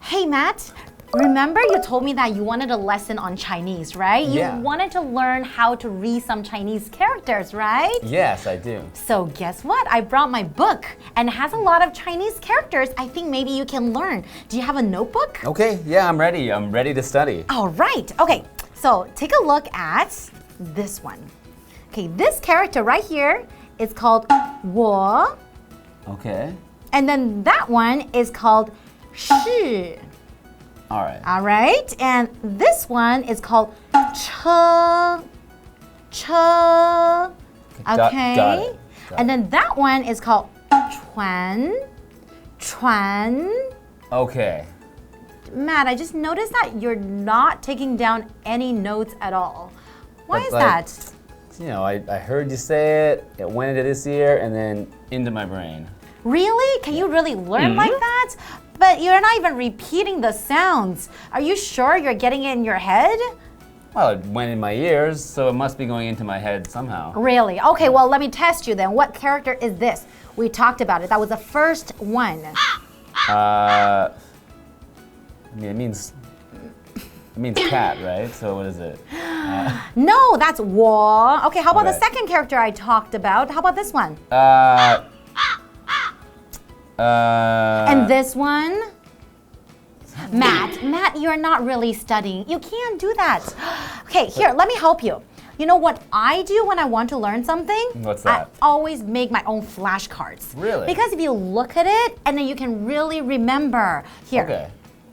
Hey, Matt. Remember you told me that you wanted a lesson on Chinese, right? Yeah. You wanted to learn how to read some Chinese characters, right? Yes, I do. So guess what? I brought my book and it has a lot of Chinese characters. I think maybe you can learn. Do you have a notebook? Okay, yeah, I'm ready. I'm ready to study. All right. Okay, so take a look at this one. Okay, this character right here is called 我. Okay. And then that one is called 是. All right. All right, and this one is called 车. 车. Okay. Got it. And then that one is called 船. 船. Okay. Matt, I just noticed that you're not taking down any notes at all. Why is But, that? You know, I heard you say it, it went into this ear, and then into my brain. Really? Can you really learn like that? But you're not even repeating the sounds. Are you sure you're getting it in your head? Well, it went in my ears, so it must be going into my head somehow. Really? Okay, well, let me test you then. What character is this? We talked about it. That was the first one. I mean, it means cat, right? So what is it? No, that's 我. Okay, how about the Okay. second character I talked about? How about this one? And this one? Matt, you're not really studying. You can't do that. Okay, here, let me help you. You know what I do when I want to learn something? What's that? I always make my own flashcards. Really? Because if you look at it, and then you can really remember. Here. Okay.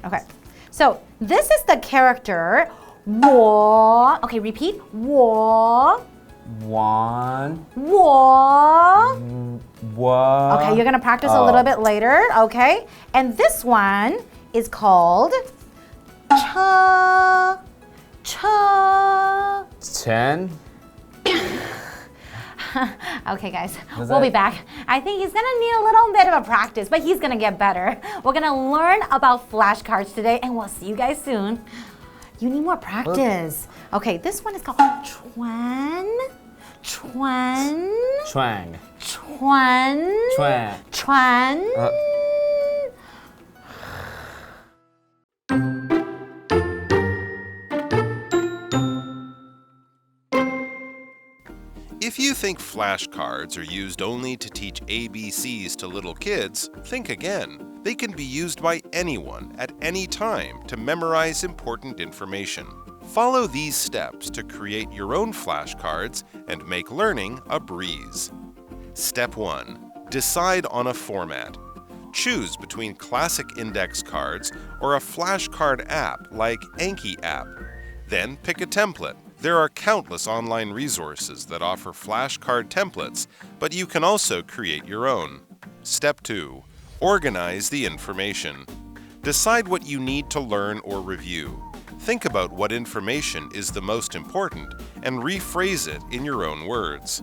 Okay. So, this is the character 我. Okay, repeat. 我. One. 我. What? Okay, you're gonna practice a little bit later, okay? And this one is called 车. 车. 10. Okay, guys, Was we'll be that- back. I think he's gonna need a little bit of a practice, but he's gonna get better. We're gonna learn about flashcards today, and we'll see you guys soon. You need more practice. Okay, this one is called 船. 船. Chuang. 船. Chuang. 船. If you think flashcards are used only to teach ABCs to little kids, think again. They can be used by anyone at any time to memorize important information. Follow these steps to create your own flashcards and make learning a breeze. Step 1. Decide on a format. Choose between classic index cards or a flashcard app like Anki app. Then pick a template. There are countless online resources that offer flashcard templates, but you can also create your own. Step 2. Organize the information. Decide what you need to learn or review. Think about what information is the most important and rephrase it in your own words.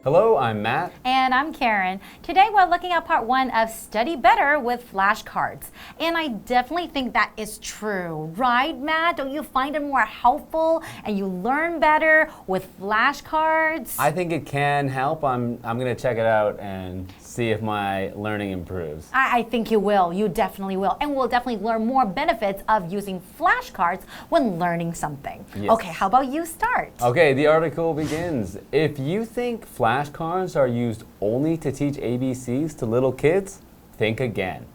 Hello, I'm Matt. And I'm Karen. Today we're looking at part 1 of Study Better with Flashcards. And I definitely think that is true, right, Matt? Don't you find it more helpful and you learn better with flashcards? I think it can help. I'm going to check it out and see if my learning improves. I think you will. You definitely will. And we'll definitely learn more benefits of using flashcards when learning something. Yes. Okay, how about you start? Okay, the article begins. If you think flashcards are used only to teach ABCs to little kids, think again.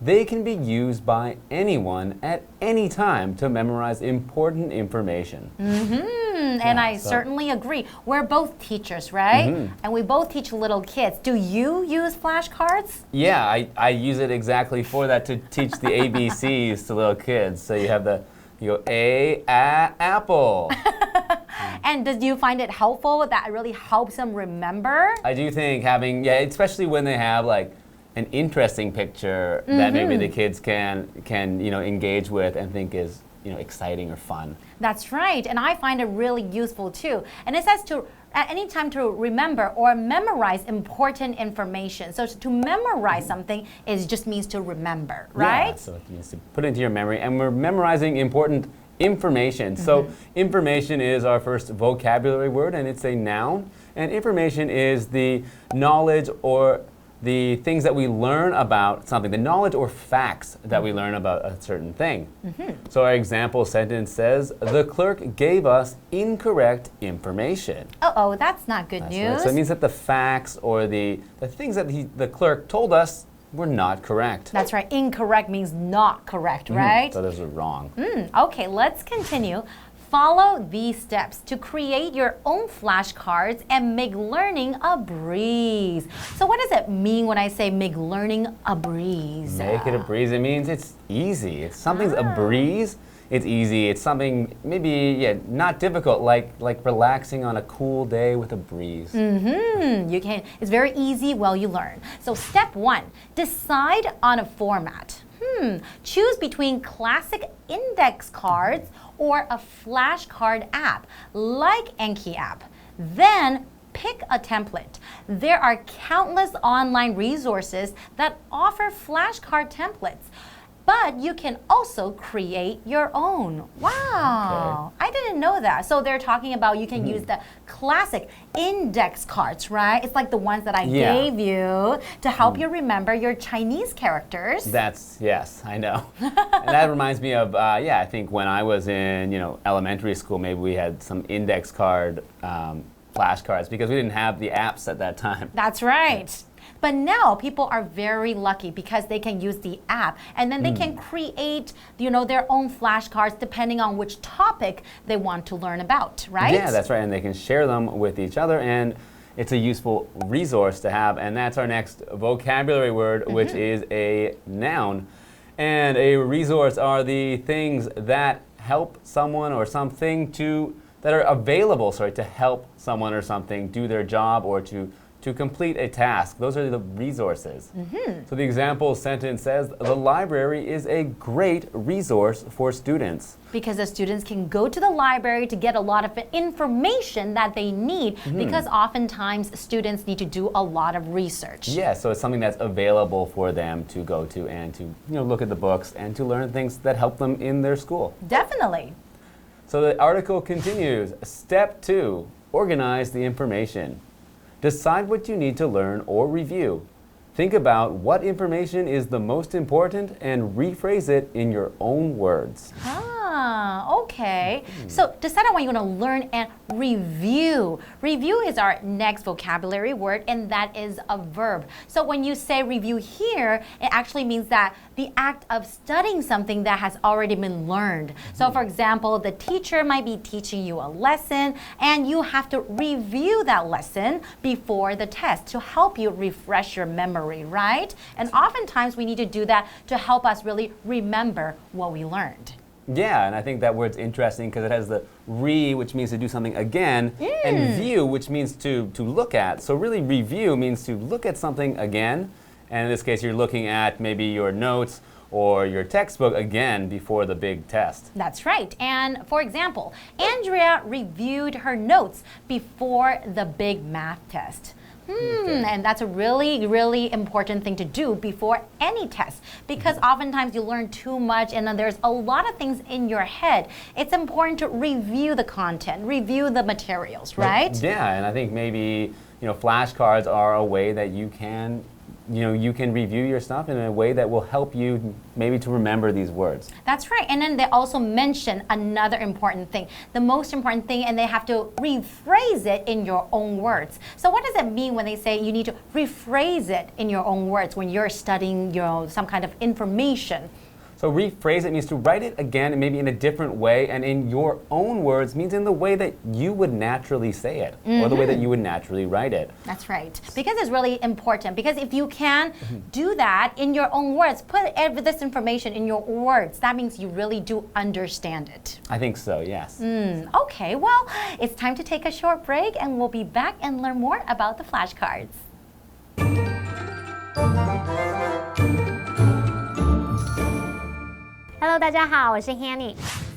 They can be used by anyone at any time to memorize important information. And I certainly agree. We're both teachers, right? And we both teach little kids. Do you use flashcards? Yeah, I use it exactly for that, to teach the ABCs to little kids. So you go apple. And do you find it helpful? That really helps them remember? I do think having, especially when they have like an interesting picture that maybe the kids can engage with and think is exciting or fun. That's right, and I find it really useful too. And it says to at any time to remember or memorize important information. So to memorize something just means to remember, right? Yeah, so it means to put into your memory, and we're memorizing important information. So information is our first vocabulary word, and it's a noun. And information is the knowledge or the things that we learn about something, the knowledge or facts that we learn about a certain thing. So our example sentence says, the clerk gave us incorrect information. Uh-oh, that's not good news. Right. So it means that the facts or the things that the clerk told us were not correct. That's right. Incorrect means not correct, right? So those are wrong. Okay, let's continue. Follow these steps to create your own flashcards and make learning a breeze. So what does it mean when I say make learning a breeze? Make it a breeze. It means it's easy. If something's a breeze, it's easy. It's something maybe not difficult, like relaxing on a cool day with a breeze. You can. It's very easy while you learn. So step 1, decide on a format. Choose between classic index cards or a flashcard app like Anki app. Then pick a template. There are countless online resources that offer flashcard templates. But you can also create your own. Wow, I didn't know that. So they're talking about you can use the classic index cards, right? It's like the ones that I gave you to help you remember your Chinese characters. Yes, I know. And that reminds me of, I think when I was in, elementary school, maybe we had some index card flashcards because we didn't have the apps at that time. That's right. But now people are very lucky because they can use the app and then they can create, their own flashcards depending on which topic they want to learn about, right? Yeah, that's right. And they can share them with each other, and it's a useful resource to have. And that's our next vocabulary word, which is a noun. And a resource are the things that help someone or something that are available, to help someone or something do their job or to complete a task. Those are the resources. So the example sentence says, the library is a great resource for students. Because the students can go to the library to get a lot of information that they need because oftentimes students need to do a lot of research. Yeah, so it's something that's available for them to go to and to look at the books and to learn things that help them in their school. Definitely. So the article continues. Step 2, organize the information. Decide what you need to learn or review. Think about what information is the most important and rephrase it in your own words. Okay. So decide on what you want to learn and review. Review is our next vocabulary word, and that is a verb. So when you say review here, it actually means that the act of studying something that has already been learned. So for example, the teacher might be teaching you a lesson, and you have to review that lesson before the test to help you refresh your memory, right? And oftentimes we need to do that to help us really remember what we learned. Yeah, and I think that word's interesting because it has the which means to do something again, and view, which means to look at. So really review means to look at something again, and in this case you're looking at maybe your notes or your textbook again before the big test. That's right. And for example, Andrea reviewed her notes before the big math test. And that's a really, really important thing to do before any test because oftentimes you learn too much and then there's a lot of things in your head. It's important to review the content, review the materials, right? Yeah, and I think maybe, flashcards are a way that you can review your stuff in a way that will help you maybe to remember these words. That's right. And then they also mention another important thing, the most important thing, and they have to rephrase it in your own words. So what does it mean when they say you need to rephrase it in your own words when you're studying some kind of information? So rephrase it means to write it again and maybe in a different way, and in your own words means in the way that you would naturally say it or the way that you would naturally write it. That's right. Because it's really important because if you can do that in your own words, put this information in your words, that means you really do understand it. I think so, yes. Okay, well, it's time to take a short break and we'll be back and learn more about the flashcards. Hello, 大家好，我是 Hanny。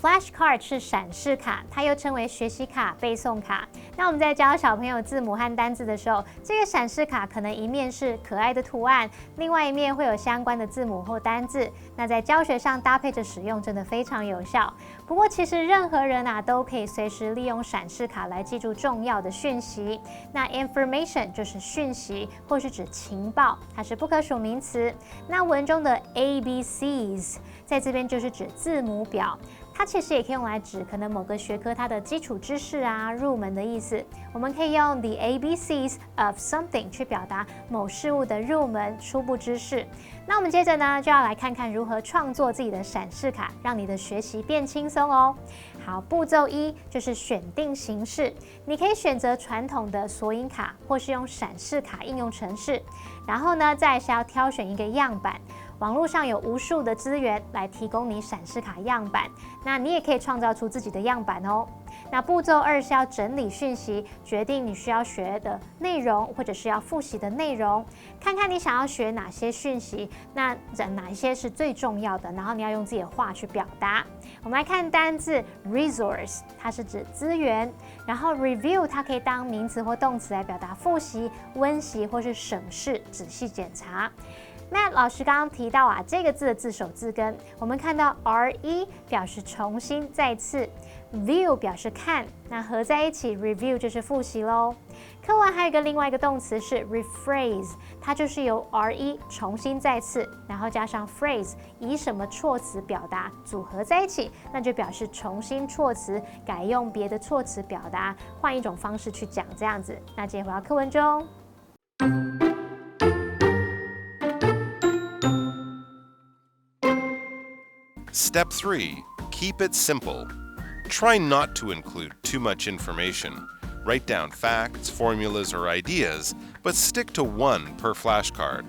Flashcard 是闪示卡，它又称为学习卡、背诵卡。那我们在教小朋友字母和单字的时候，这个闪示卡可能一面是可爱的图案，另外一面会有相关的字母或单字。那在教学上搭配着使用，真的非常有效。不过其实任何人都可以随时利用闪示卡来记住重要的讯息。那 information 就是讯息，或是指情报，它是不可数名词。那文中的 ABCs 在这边就是指字母表。它其实也可以用来指可能某个学科它的基础知识入门的意思。我们可以用 the ABCs of something 去表达某事物的入门初步知识。那我们接着呢，就要来看看如何创作自己的闪示卡，让你的学习变轻松哦。好，步骤1就是选定形式，你可以选择传统的索引卡，或是用闪示卡应用程式。然后呢，再来是要挑选一个样板。网络上有无数的资源来提供你闪示卡样板，那你也可以创造出自己的样板哦。那步骤2是要整理讯息，决定你需要学的内容或者是要复习的内容，看看你想要学哪些讯息，那哪一些是最重要的，然后你要用自己的话去表达。我们来看单字 resource， 它是指资源，然后 review 它可以当名词或动词来表达复习、温习或是审视、仔细检查。Matt 老师刚刚提到这个字的字首字根，我们看到 re 表示重新再次 ，view 表示看，那合在一起 review 就是复习咯。课文还有另外一个动词是 rephrase， 它就是由 re 重新再次，然后加上 phrase 以什么措辞表达组合在一起，那就表示重新措辞，改用别的措辞表达，换一种方式去讲这样子。那接回到课文中。Step 3. Keep it simple. Try not to include too much information. Write down facts, formulas, or ideas, but stick to one per flashcard.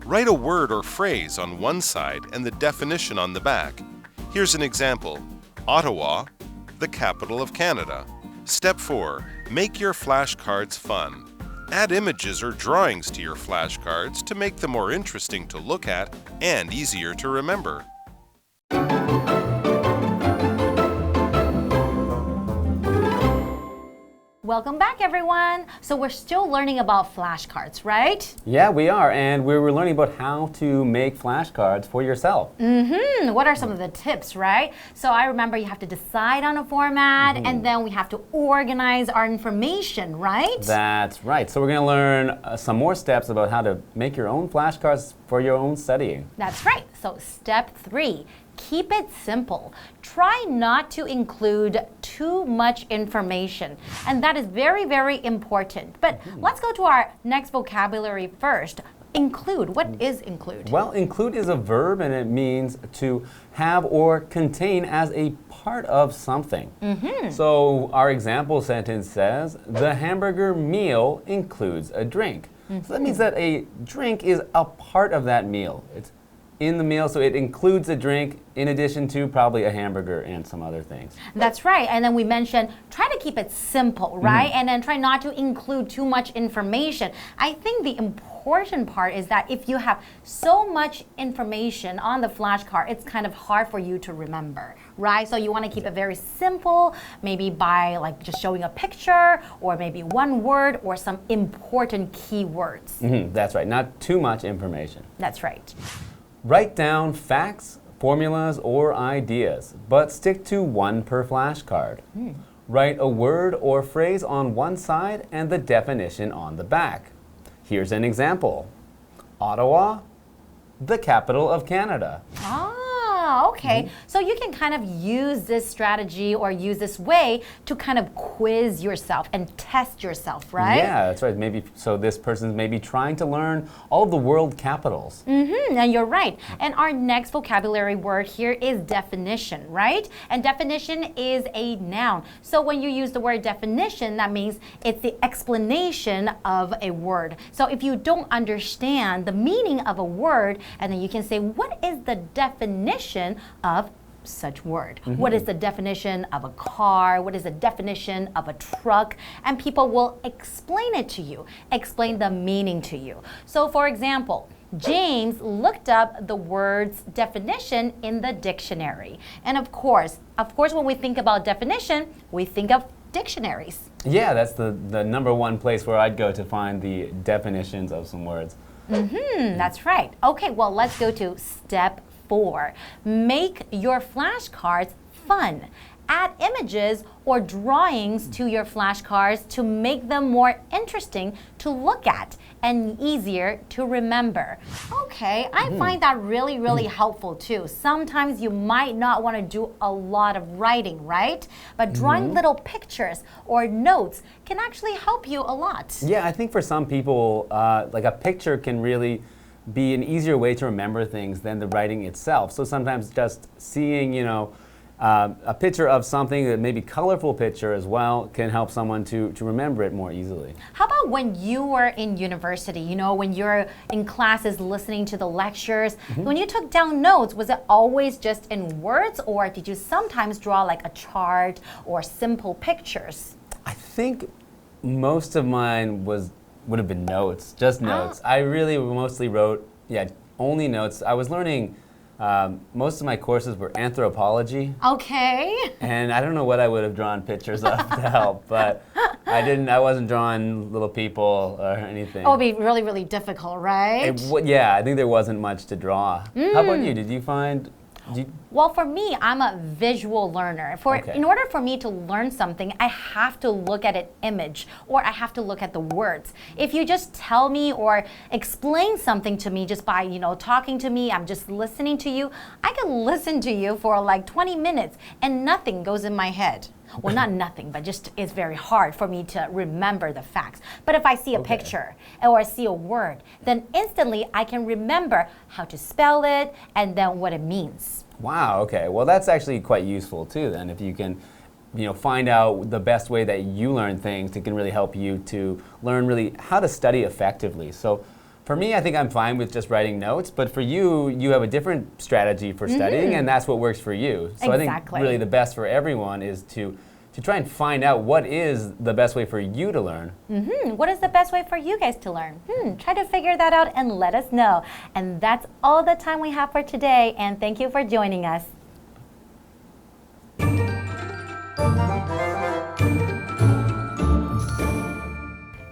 Write a word or phrase on one side and the definition on the back. Here's an example. Ottawa, the capital of Canada. Step 4. Make your flashcards fun. Add images or drawings to your flashcards to make them more interesting to look at and easier to remember. Welcome back, everyone. So we're still learning about flashcards, right? Yeah, we are, and we were learning about how to make flashcards for yourself. What are some of the tips, right? So I remember you have to decide on a format, and then we have to organize our information, right? That's right. So we're going to learn some more steps about how to make your own flashcards for your own studying. That's right. So step 3. Keep it simple. Try not to include too much information. And that is very, very important. But let's go to our next vocabulary first. Include. What is include? Well, include is a verb and it means to have or contain as a part of something. So our example sentence says, the hamburger meal includes a drink. So that means that a drink is a part of that meal. It's in the meal, so it includes a drink in addition to probably a hamburger and some other things. That's right. And then we mentioned try to keep it simple, right? And then try not to include too much information. I think the important part is that if you have so much information on the flashcard, it's kind of hard for you to remember, right? So you want to keep it very simple, maybe by like just showing a picture or maybe one word or some important keywords. That's right, not too much information. That's right. Write down facts, formulas, or ideas, but stick to one per flashcard. Write a word or phrase on one side and the definition on the back. Here's an example. Ottawa, the capital of Canada. Okay. So you can kind of use this strategy or use this way to kind of quiz yourself and test yourself, right? Yeah, that's right. Maybe so this person's maybe trying to learn all of the world capitals. And you're right. And our next vocabulary word here is definition, right? And definition is a noun. So when you use the word definition, that means it's the explanation of a word. So if you don't understand the meaning of a word, and then you can say, what is the definition of such word? What is the definition of a car? What is the definition of a truck? And people will explain it to you, explain the meaning to you. So for example, James looked up the word's definition in the dictionary. And of course, when we think about definition, we think of dictionaries. Yeah, that's the number one place where I'd go to find the definitions of some words. That's right. Okay, well, let's go to step 4. Make your flashcards fun. Add images or drawings to your flashcards to make them more interesting to look at and easier to remember. Okay, I find that really, really helpful too. Sometimes you might not want to do a lot of writing, right? But drawing little pictures or notes can actually help you a lot. Yeah, I think for some people, like a picture can really be an easier way to remember things than the writing itself. So sometimes just seeing, a picture of something, that maybe colorful picture as well, can help someone to remember it more easily. How about when you were in university, when you're in classes listening to the lectures, when you took down notes, was it always just in words, or did you sometimes draw like a chart or simple pictures? I think most of mine would have been notes, just notes. I really mostly wrote, only notes. I was learning, most of my courses were anthropology. Okay. And I don't know what I would have drawn pictures of to help, but I wasn't drawing little people or anything. It would be really, really difficult, right? I think there wasn't much to draw. How about you? Did you find... Well, for me, I'm a visual learner. In order for me to learn something, I have to look at an image or I have to look at the words. If you just tell me or explain something to me just by, talking to me, I'm just listening to you, I can listen to you for like 20 minutes and nothing goes in my head. Well, not nothing, but just it's very hard for me to remember the facts. But if I see a picture or I see a word, then instantly I can remember how to spell it and then what it means. Wow, okay. Well, that's actually quite useful too then. If you can, find out the best way that you learn things, it can really help you to learn really how to study effectively. So for me, I think I'm fine with just writing notes, but for you, you have a different strategy for studying, and that's what works for you. So I think really the best for everyone is to try and find out what is the best way for you to learn. What is the best way for you guys to learn? Try to figure that out and let us know. And that's all the time we have for today, and thank you for joining us.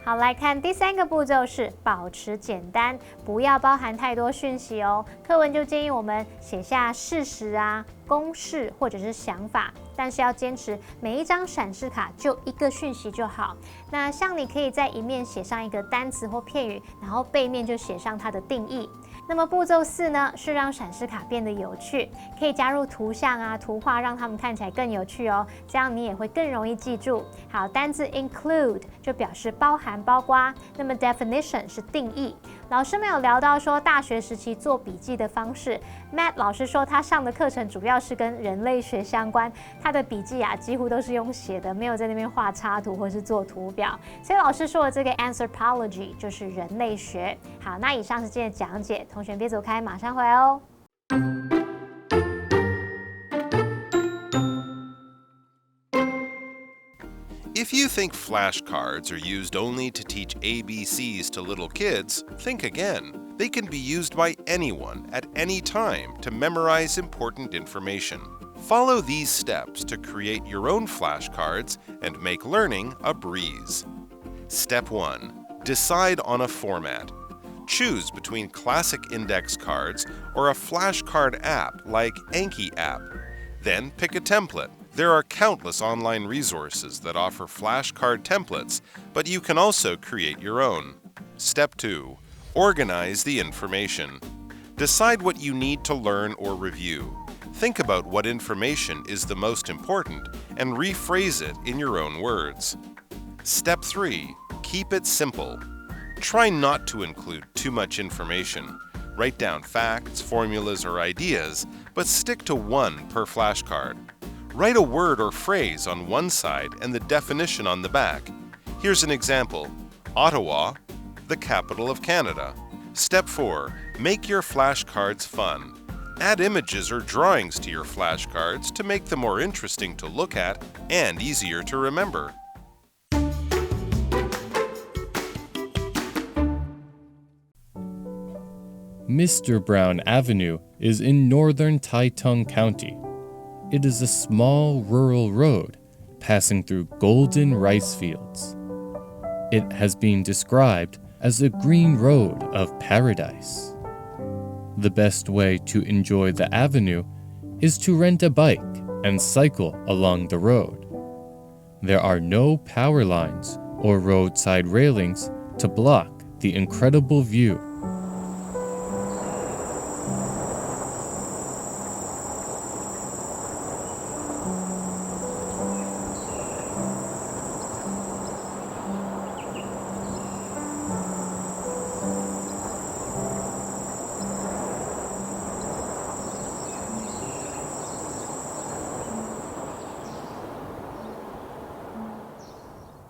好，来看第3个步骤是保持简单，不要包含太多讯息哦。课文就建议我们写下事实啊、公式或者是想法，但是要坚持每一张闪示卡就1个讯息就好。那像你可以在一面写上一个单词或片语，然后背面就写上它的定义。那么步骤4呢，是让闪示卡变得有趣，可以加入图像啊、图画，让它们看起来更有趣哦，这样你也会更容易记住。好，单字 include 就表示包含、包括，那么 definition 是定义。老师们有聊到说大学时期做笔记的方式 ，Matt 老师说他上的课程主要是跟人类学相关，他的笔记啊几乎都是用写的，没有在那边画插图或是做图表。所以老师说的这个 anthropology 就是人类学。好，那以上是今天的讲解，同学别走开，马上回来哦。If you think flashcards are used only to teach ABCs to little kids, think again. They can be used by anyone at any time to memorize important information. Follow these steps to create your own flashcards and make learning a breeze. Step 1. Decide on a format. Choose between classic index cards or a flashcard app like Anki app. Then pick a template. There are countless online resources that offer flashcard templates, but you can also create your own. Step 2. Organize the information. Decide what you need to learn or review. Think about what information is the most important and rephrase it in your own words. Step 3. Keep it simple. Try not to include too much information. Write down facts, formulas, or ideas, but stick to one per flashcard. Write a word or phrase on one side and the definition on the back. Here's an example. Ottawa, the capital of Canada. Step 4. Make your flashcards fun. Add images or drawings to your flashcards to make them more interesting to look at and easier to remember. Mr. Brown Avenue is in northern Taitung County. It is a small rural road passing through golden rice fields. It has been described as a green road of paradise. The best way to enjoy the avenue is to rent a bike and cycle along the road. There are no power lines or roadside railings to block the incredible view.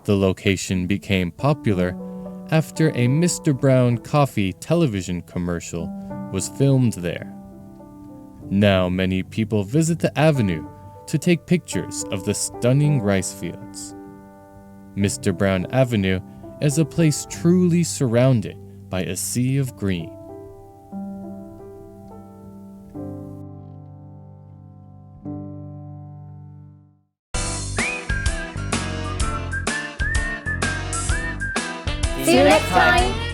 The location became popular after a Mr. Brown coffee television commercial was filmed there. Now many people visit the avenue to take pictures of the stunning rice fields. Mr. Brown Avenue is a place truly surrounded by a sea of green. See you next time!